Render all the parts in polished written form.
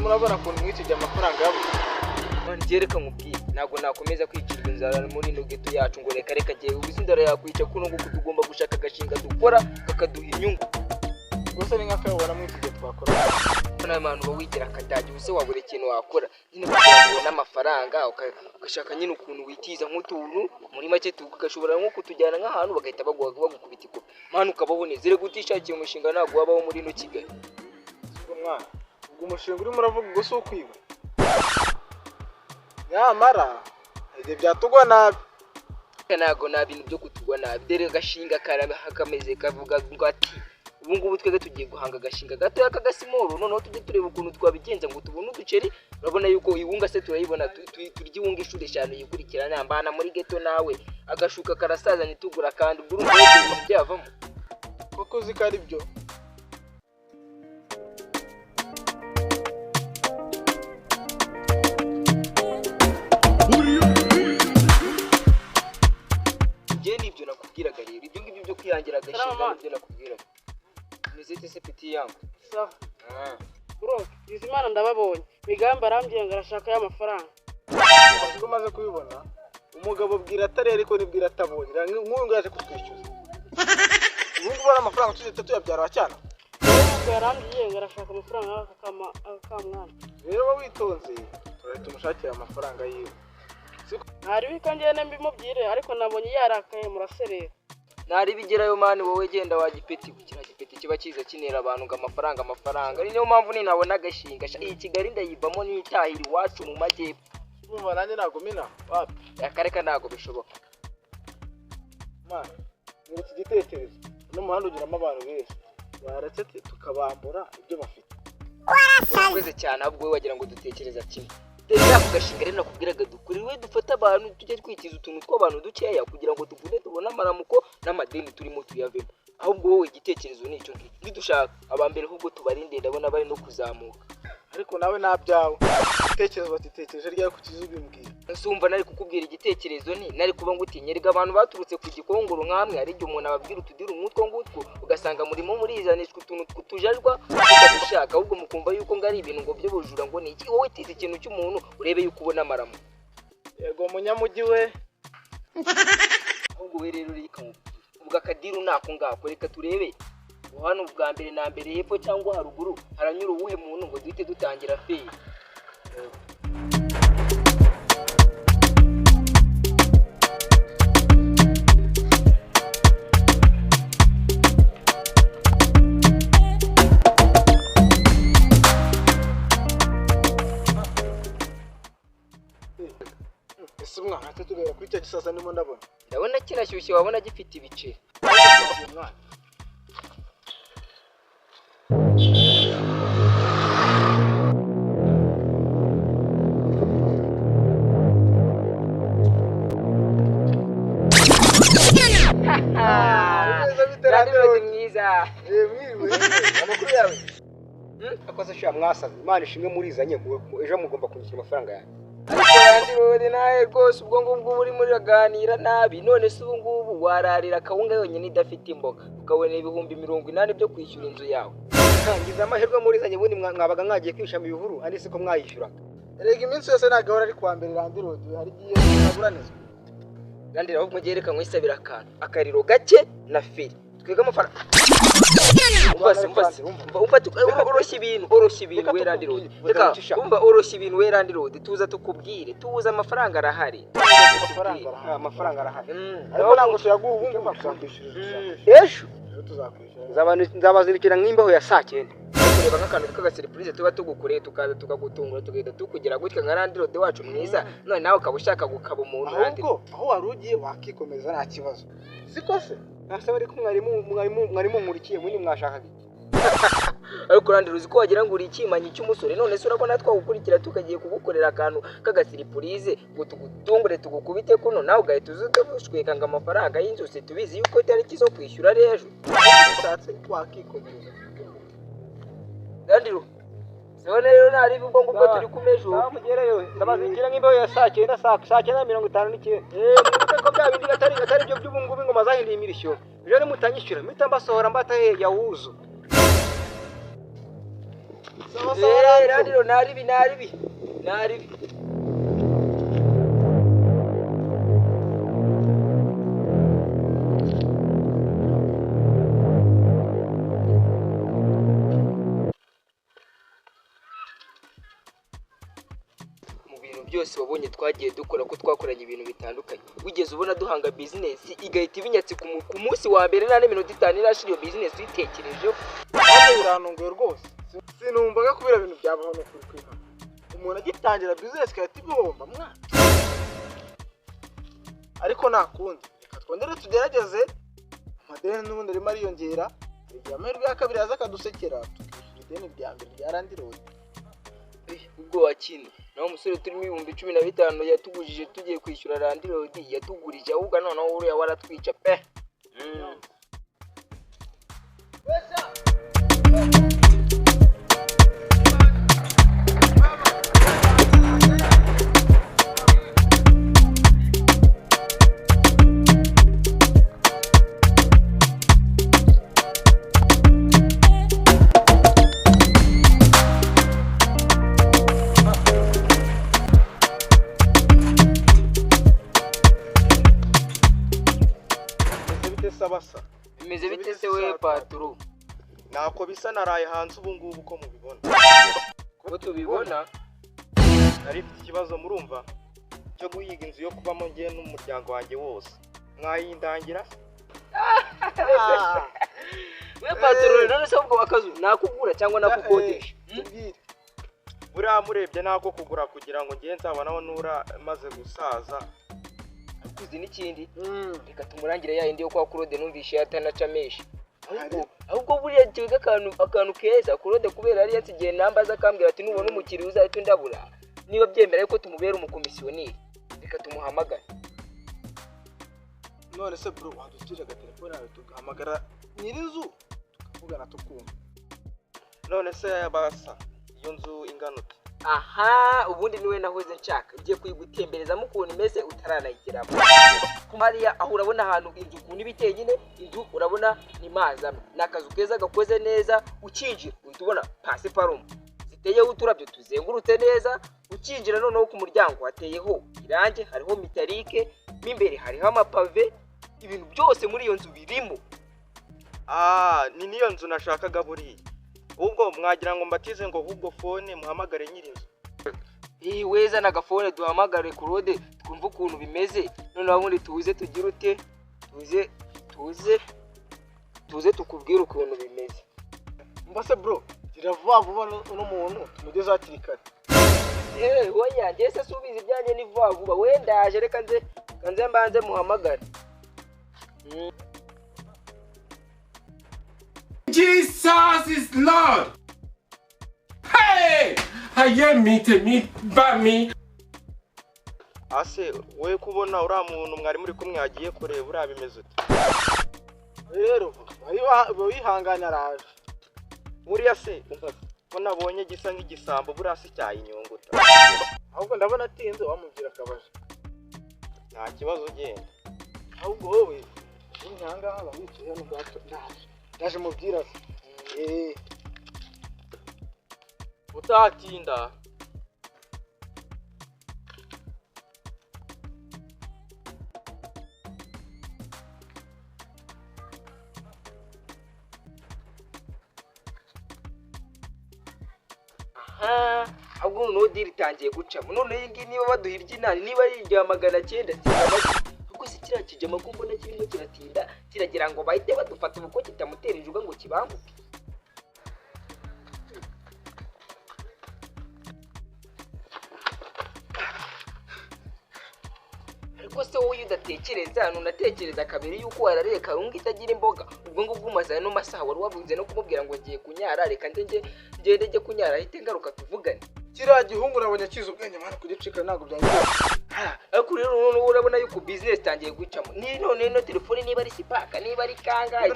Murabona ko mwitije amafaranga yabo ngereka nkubwiye ntago nakomeza kwicirwa inzara muri no geto yacu ngo reka giye ubizindara yakwica kuno ngo tugomba gushaka gashinga dukora kakaduha inyungu gusa ni nk'akayo baramwitije twakora nawe muntu bawigira akadaje ubuse wabure ikintu wakora nyine kubona amafaranga ukashaka nyine ukuntu witiza nk'utuntu muri make tugashobora nko kutujyana nk'ahantu bagahita bagukubita ikope manu ukabaho nezere gutishakiye umushinga ntago wabaho muri no Kigali mwana umushinga urimo uravuga ngo so kwiba nyamara ibyo byatugwa nabi ntago nabintu byo kutugwa nabi dere gashinga karabe hakameze kavuga ngo ati ubu ngubu twege tugiye guhanga gashinga gato y'akagasimoru noneho tujye tureba ukuntu twabigenza ngo tubone uduceri urabona yuko iwunga se turayibona turya iwunga ishuri 5 yikurikirana yambana muri geto nawe agashuka karasaza nitugura kandi ubwo urumva byavamo koko zikari byo ibyo nakubwiraga rero ibyo ngibyo byo kwihangira agashinga ibyo nakubwiraga nizite se piti yangu sawa bro Bizimana ndababonye Migamba arambye ngo arashaka y'amafaranga ubwo maze kubibona umugabo bwira atari ariko nibwira atabonye nk'uyu yaje kutwishyuza ubundi bara amafaranga tuzite tuyabyara cyane yarambye ngo arashaka amafaranga akamwana rero witonze turahita umushakira amafaranga yiwe Ntari bikangene mbimubwire ariko nabonye yarakaye muraserera. Ntari bigerayo mani wowe genda wagipeti gukira gipeti kiba kiza kinera abantu ngo amafaranga niyo mpamvu ni nabona agashinga iyi Kigali ndayivamo n'itahiri wacu mu majyepfo bumva nanjye nago mina wapi yakareka nago bishoboka mani ni iki gitekerezo no muhanda ugiramo abantu benshi baretse tukabambura ibyo bafite warasaze cyane ahubwo we wagira ngo dutekereza kimwe Dera kugashinga rero nakubwiraga dukuriwe dufata abantu tujye twikiza utuntu tw'abantu dukeya kugira ngo tugune tubona amaramuko n'amadeni turimo tuyavemo ahubwo wowe igitekerezo nicyo ntidushaka abambere ahubwo tubarinde ndabona bari no kuzamuka ariko nawe nabyawe igitekerezo batitekereje rya kukizubimbwira nsumva nari kukubwira igitekerezo nari kuba ngutinyerega abantu baturutse ku gikongoro nkamwe ari ryo umuntu ababwira utudira umutwe ngutwo ugasanga murimo murizanishwa utuntu twutujajwa ukadushaka ahubwo mukumva yuko ngari ibintu ngo byo bujura ngo niki wowe tize ikintu cy'umuntu urebe yuko ubona amaramo yego munyamugi we ahubwo we rero ubwo akadiru nako ngako reka turebe hano bwa mbere na mbere hepfo cyangwa haruguru haranyura uwuhe muntu ngo duhite dutangira feye ese mwana atutubera kuri cyo gisasa ndimo ndabona kirashyushye wabona gifite ibice mwana amakuru yawe akoze sha mwasaze Imana ishimwe murizanye ejo mugomba kunyishyura amafaranga yanjye ariko yandirode naye rwose ubwo ngubwo uri muri raganira nabi none se ubu ngubu wararira kawunga yonyine idafite imboga ukabona ibihumbi 80 byo kwishyura inzu yawe ngize amahirwe murizanye bundi mwabaga mwagiye kwishama ibihuru ari siko mwayishyuraga rega iminsi yose nagahora ari kwa mbere randirode hari giye naburanizwa randira aho mugereka nkwisabira akantu akariro gake na feri twega amafaranga oroshya ibintu werandirode reka umva oroshya ibintu werandirode tuza tukubwire tuza amafaranga arahari amafaranga arahari ariko ntabwo tuyaguha ubu ngubu tuzakwishyura ejo nzabazirikira nk'imbaho ya 9:00 kureba nk'akantu k'agaseripurize tuba tugukoreye tukaza tukagutungura tugenda tukugira gutya nka randirode wacu mwiza none nawe ukaba ushaka gukaba umuntu ahubwo aho wari ugiye wakikomeza nta kibazo siko se nasaba ariko mwarimu nkurikiye muri mwashakaga ariko randi ruzi ko wagira ngo uri ikimanyi cy'umusore none se urabona twagukurikira tukagiye kugukorera akantu k'agasiripurize ngo tugutungure tugukubite kuno nawe ugahita uzushweka ngo amafaranga y'inzu se tubizi yuko itariki zo kwishyura ari ejo ushatse twakikomeza randi ru sibone rero ntari ubwo ngubwo turi kumejo mugereyo ndabaza ngira nk'imbeho ya saa 9:59 ko bya bindi gatari byo by'ubungubu ingoma zahinduye imirishyo ejo ni mutanyishyura mpita mbasohora mbata ya wuzu randi ru naribi byose wabonye twagiye dukora ko twakoranye ibintu bitandukanye wigeze ubona duhanga business igahita ibinyatsi ku munsi wa mbere nta n'iminota 5 irashira iyo business uyitekerejeho urantunguye rwose sinumvaga kubera ibintu byabaho no kuri kwihana umuntu agitangira business kahita ibihomba mwana ariko nakundi reka twongere tugerageze amadeni n'ubundi arimo ariyongera igihe amahirwe ya kabiri yaza akadusekera tukishyura ideni rya mbere rya randi road ubwo wakina naho umusore turimo 15,000 yatugujije tugiye kwishyura randi road yatugurije ahubwo noneho uriya waratwica pe bimeze bite se we paturu nako bisa naraye hanze ubu ngubu uko mubibona ko tubibona nari mfite ikibazo murumva cyo guhiga inzu yo kubamo ngiye n'umuryango wanjye wose mwayindangira we paturu none se ubwo bakazu nakugura cyangwa nakukodesha buriya murebye nako kugura kugira ngo ngiye nzabonaho nura maze gusaza kuzi n'ikindi reka tumurangire ya indi yo kwa Claude numvishe yatanacamesha ahubwo buriya cyega akantu keza Claude kubera ari yasigiye nambaza akambwira ati nubona umukiri uzahita ndabura niba byemera yuko tumubera umukomisiyoneri reka tumuhamagare none se bro wadutije agatelefone yawe tugahamagara nyirizu tukavugana tukumva none se yabasa iyo nzu ingana ute aha ubundi niwe nahoze nshaka ngiye kuyigutemberezamo ukuntu imeze utaranayigeraho kumariya aho urabona ahantu inzu ukuntu ibiteye nyine inzu urabona ni mazamwe nakazu keza gakoze neza ukinjira uhita ubona pasiparumu ziteyeho uturabyo tuzengurutse neza ukinjira noneho ku muryango hateyeho irange hariho mitarike m'imbere hariho amapave ibintu byose muri iyo nzu birimo ni niyo nzu nashakaga buriya ubwo mwagira ngo mbatize ngo ahubwo phone muhamagare nyirinzu weza na gafone duhamagare Claude twumva ukuntu bimeze noneho muri tuze tugira ute tuze tukubwira ukuntu bimeze mbase bro gira vuba vuba n'umuntu tumugeze hakiri kare woya njye se subiza ibyanjye ni vuba vuba wendaje reka nze mbanze muhamagare Jesus is Lord. Hey! Haye mite bami. Ase we kubona ura muntu mwari muri kumwe yagiye kureba ura bimeze ute? Rero wihanganya araje. Buriya se ko nabonye gisa nk'igisambo buriya se cyayinyunguta. Ahubwo ndabona atinze wamubwira akabaje. Nta kibazo ugenda. Ahubwo wowe inyanga haba wicaye hano gato ndaje mubwira utatinda ahubwo no diri tangiye gucamo none iyi ngiyi niba baduhirye inani niba ari irya 900 ubwo se kiriya kijama ko mbona kirimo kiratinda kiragira ngo bahite badufata uko kitamutera injuga ngo kibanguke ariko se wowe udatekereza unatekereza kabiri yuko warareye karunga itagira imboga ubwo ngubwo umaze no masaha wari wabunze no kumubwira ngo ngiye kunyara reka ngende njye kunyara ahite ngaruka tuvugane. Kiriya gihungu nabonye kiza ubwenge mwana kugicika ntabwo byangora. Ariko rero urabona yuko business tangiye gucamo. Ni none telefone niba ari sipaka niba ari kangahe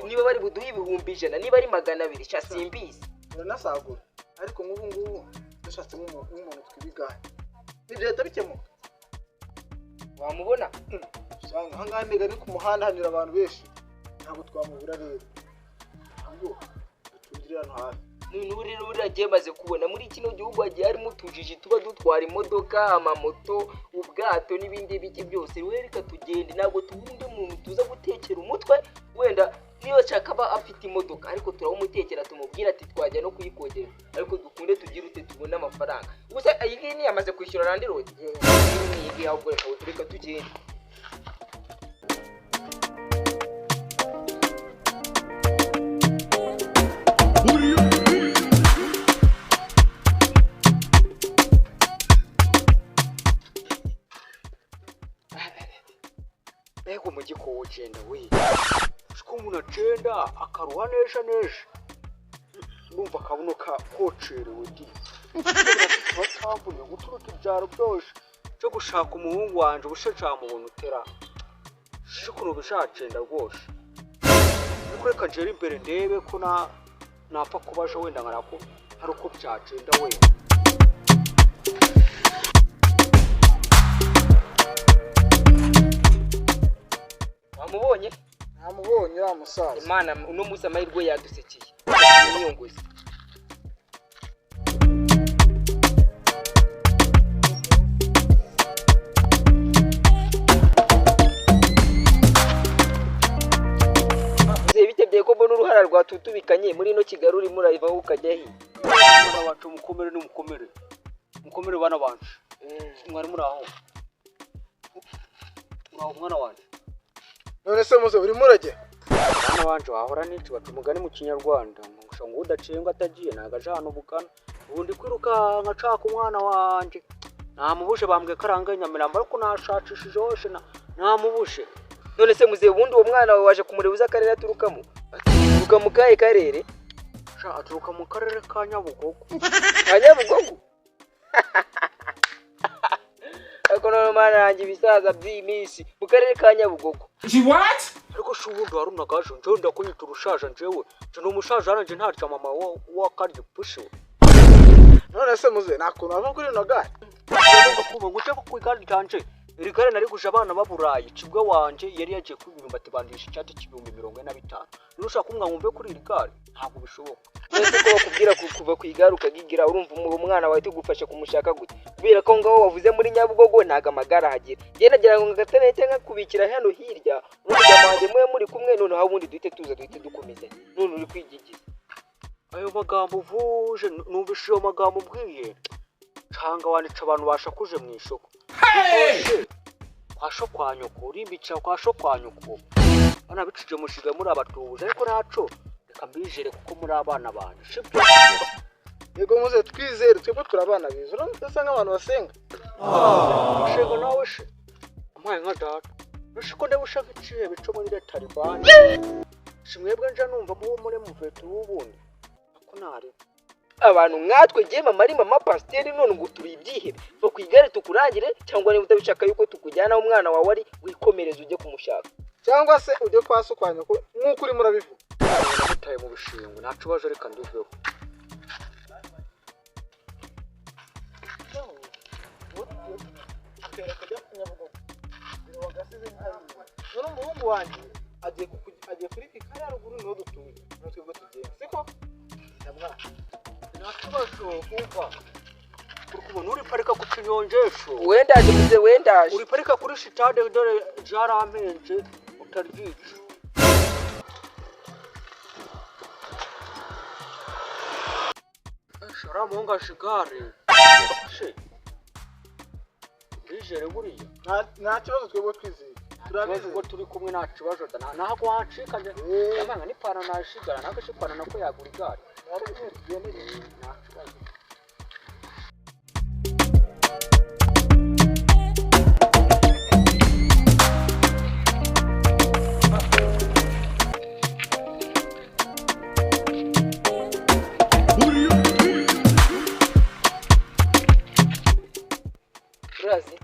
niba bari buduha ibihumbi 100 niba ari 200 sha simbizi. Uranasagura. Ariko ngubu dushatse nk'umuntu twibiganye. Nibyo leta bikemuka. Wamubona? Usanga hanga ndega ari ku muhanda hanyura abantu benshi. Ntabwo twamubura rero. Ahubwo tugirira hano hafi. N'uriro uragiye maze kubona muri kino gihugu hagiye harimo utujiji tuba dutwara imodoka, amamoto, ubwato n'ibindi biki byose. Reka tugende ntabwo tubundi umuntu tuza gutekera umutwe wenda niyo cyakaba afite imodoka ariko turawumutekera tumubwira ati twajya no kuyikogera ariko dukunde tugira ute tubona amafaranga. Gusa iyi ngiyi ni yamaze kwishyura randi road. Ni igihe ahubwo reka tugende. Ego mujyi ko wogenda we. Shiko umuntu agenda akaruha nesha. Numva kabuno ka kocerewe di. Batambuye guturuka ibyaro byose. Cyo gushaka umuhungu wanje ubusheca mu buntu utera. Shiko no bishacenda rwose. Ariko reka njeri imbere ndebe ko napfa kubaje wenda ngarako hari uko byacenda we. Wamubonye? Namubonye wa musaza. Imana uno musa amahirwe yadusekeye. Inyunguzi. Bitebye ko mbona uruhara rwatutubikanye muri no Kigali uri murayiva ukajya hi. Bana bacu mukomere n'umukomere. Mukomere bana banje. Mwari muri aho. Mwana wanje. None se muze uri murage? Bana banje wahora n'iki batumugani mu Kinyarwanda ngusha ngo udacenga atagiye nagaje hano bukana. Ubundi kwiruka nkacaka umwana wanje. Namubushe bambwe karanganya mirambo ariko nashacishije hose namubushe. None se muze ubundi uwo mwana waje kumurebuza akarere aturukamo. Aturuka mu kahe karere? Aturuka mu karere ka Nyabugogo. Nyabugogo? Ako no mana yanjye bisaza by'imisi mu karere ka Nyabugogo. What? Ariko shubundo haruna gaje nje ndakunyita urushaje njewe. Je no mushaje aranje ntarya mama wa karye pushe. None se muze nakuntu ava kuri no gare. Kuba guje ku igare cyanje. Iri gare nari guje abana baburayi cibwe wanje yari yagiye kwibimba tibandisha icyati kibumbi 45. Nushaka kumwa ngumve kuri iri gare ntabwo bishoboka. Nese ko bakubwira kuva ku igare ukagigira urumva umwana wawe tugufasha kumushaka gute? Kubera ko ngaho wavuze muri Nyabugogo ntaga magara hagira. Je nagira ngo ngatenete nkakubikira hano hirya. Urumva manje mwe muri kumwe none ha bundi duhite tuza duhite dukomeza. None uri kwigigiza. Ayo magambo vuje numvishiyo magambo mbwiye. Canga wanditse abantu bashakuje mu ishoko. Kwasho kwa nyoko urimbica kwasho kwa nyoko. Bana bicije mushiga muri abatuje ariko naco reka mbijere kuko muri abana banje. Shibyo. Yego muze twizere twebwe turabana bizo. Urasanga abantu basenga. Shego nawe she. Amaye nka data. Rushiko ndebushaka iciye bico muri Taliban. Shimwebwe nje numva muri muvetu w'ubundi. Ako nare. Abantu nkatwe giye mama pasiteri none ngo turi ibyihebe so kwigare tukurangire cyangwa niba utabishaka yuko tukujyana umwana wawe ari wikomereza ujye kumushaka cyangwa se ujye kwasukwanya nkuko uri murabivuga mutaye mu bishingo nacu baje reka nduveho none umuhungu wanjye agiye kuri pikari haruguru niho dutuye twebwe tugenda siko ndabwana nakibazo umva kurukubona uri parika ku kinyonjesho wendaje muze wendaje uri parika kuri stade dore jaramenje utaryica shara monga shigare she bijere buriya nta kibazo twebwe twizeye turabizi ko turi kumwe nta kibazo naho wacikanye abanga n'ipana nashigara nakashipana nako yagura igare urazi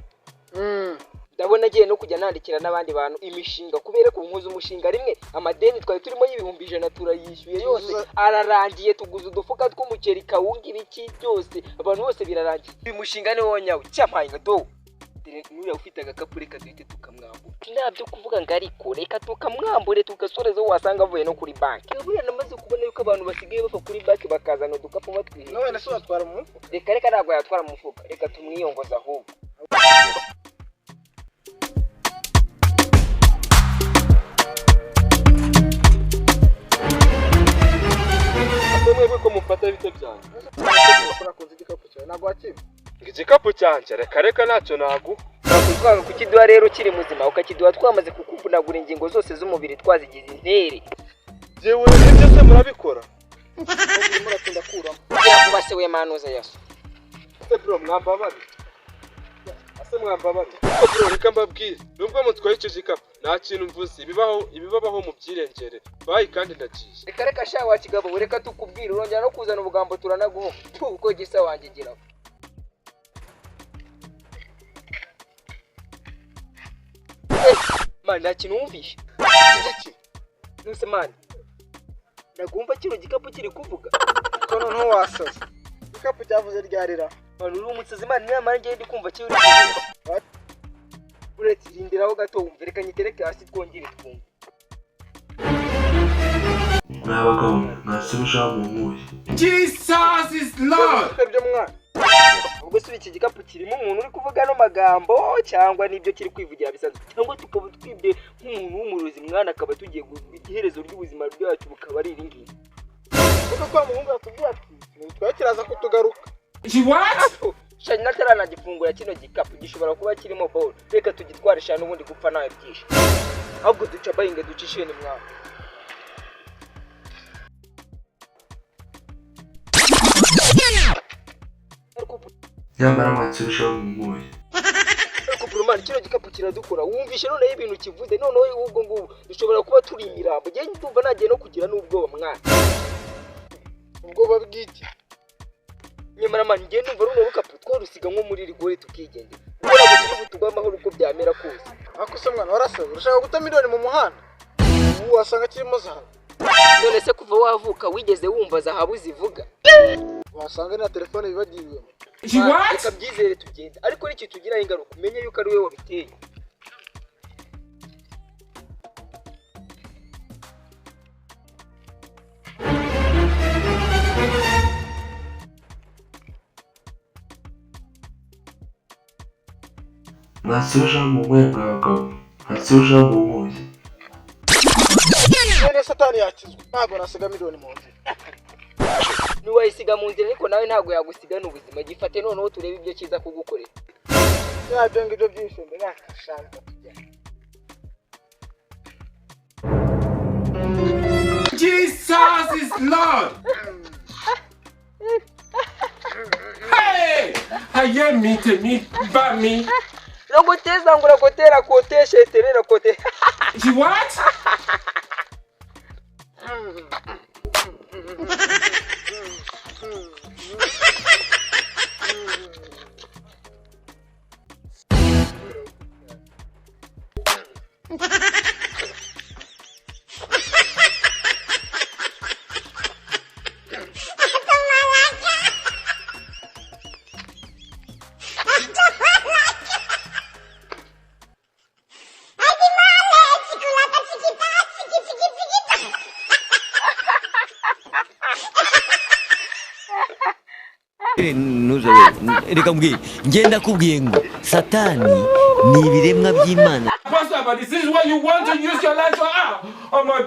ndabona agiye no kujya nandikira n'abandi bantu imishinga kubera ko nkuze umushinga rimwe amadeni twari turimo y'ibihumbi 100 turayishyuye yose ararangiye tuguze udufuka tw'umuceri kawunga ibiki byose abantu bose birarangiye uyu mushinga ni wonyawe cyampaye nka do nuriya ufite agakapu reka duhite tukamwambura nabyo kuvuga ngo ariko reka tukamwambure tugasoreza wasanga avuye no kuri banki buriya namaze kubona yuko abantu basigaye bava kuri banki bakazana udukapu batwihe nawe nase watwara mu mufuka reka ntabwo yatwara mu mufuka reka tumwiyongoza ahubwo mwebwe ko mufata ibite byanjye urakoze igikapu cyawe ntabwo wakiba igikapu cyanjye reka ntacyo naguha twanga kukiduha rero kiri muzima ukakiduha twamaze kukuvunagura ingingo zose z'umubiri twazigize intere jewe ibyo se murabikora muratinda kuramo kuba se we manuza yaso bro mwambabari ase mwambabari bro reka mbabwire nubwo mutwaye icyo gikapu nta kintu mvuze ibibabaho mu byirengere bayi kandi ndagiye reka sha wa kigabo reka tukubwire urongera no kuzana ubugambo turanaguha uko gisa wanjye gira man nta kintu wumvishe iki nuse man nagumva kino gikapu kiri kuvuga ko noneho wasaze igikapu cyavuze ryarira man uri umusazi man nyamara ngiye ndi kumva kiri kuvuga uretse irindiraho gato wumve reka nyitereke hasi twongere twumve n'abagabo mwasubisha mu nkuye Jesus is Lord. byo mwana ubwo se iki gikapu kirimo umuntu uri kuvuga no magambo cyangwa nibyo kiri kwivugira bisanzwe cyangwa tukaba twibye nk'umuntu w'umurozi mwana akaba tugiye iherezo ry'ubuzima bwacu bukaba ari iringi kuko kwa muhungu atubwira ati nitwaye kiraza kutugaruka What? shani natarana gifungura kino gikapu gishobora kuba kirimo ball reka tugitwarisha n'ubundi gupfa nawe byishe ahubwo duca bayinga ducishe ni mwana nyamara mwasubisha mu nkuye ariko Brumani kino gikapu kiradukora wumvishe noneho ibintu kivuze noneho ubwo ngubu dushobora kuba turi imirambo ngiye ndumva nagiye no kugira n'ubwoba mwana ubwoba bw'iki nyamara man ngiye ndumva runo rukapu twarusiga nko muri rigore tukigendera ubwo turi butugwa amahoro uko byamera kose ako se mwana warasaba urashaka guta miliyoni mu muhanda ubu wasanga kirimo zahabu none se kuva wavuka wigeze wumva zahabu zivuga wasanga na telefone bibagiriyemo What? reka byizere tugenda ariko n'iki tugiraho ingaruka umenye yuko ari wowe wabiteye mwasubisha mu nkuye mwabagabo mwasubisha mu nkuye none satani yakizwa ntabwo nasiga miliyoni mu nzira ntiwayisiga mu nzira ariko nawe ntabwo yagusigana ubuzima gifate noneho turebe ibyo kiza kugukorera yabyo ngibyo byishimye nakashaka tujya Jesus is Lord. Hey! Aye meet ba me. rogoteza ngo rogotera koteshe terera kote What? reka mbwira ngenda kubwiye ngo satani ni ibiremwa by'Imana Pastor, but this is what you want to use your life for. Oh my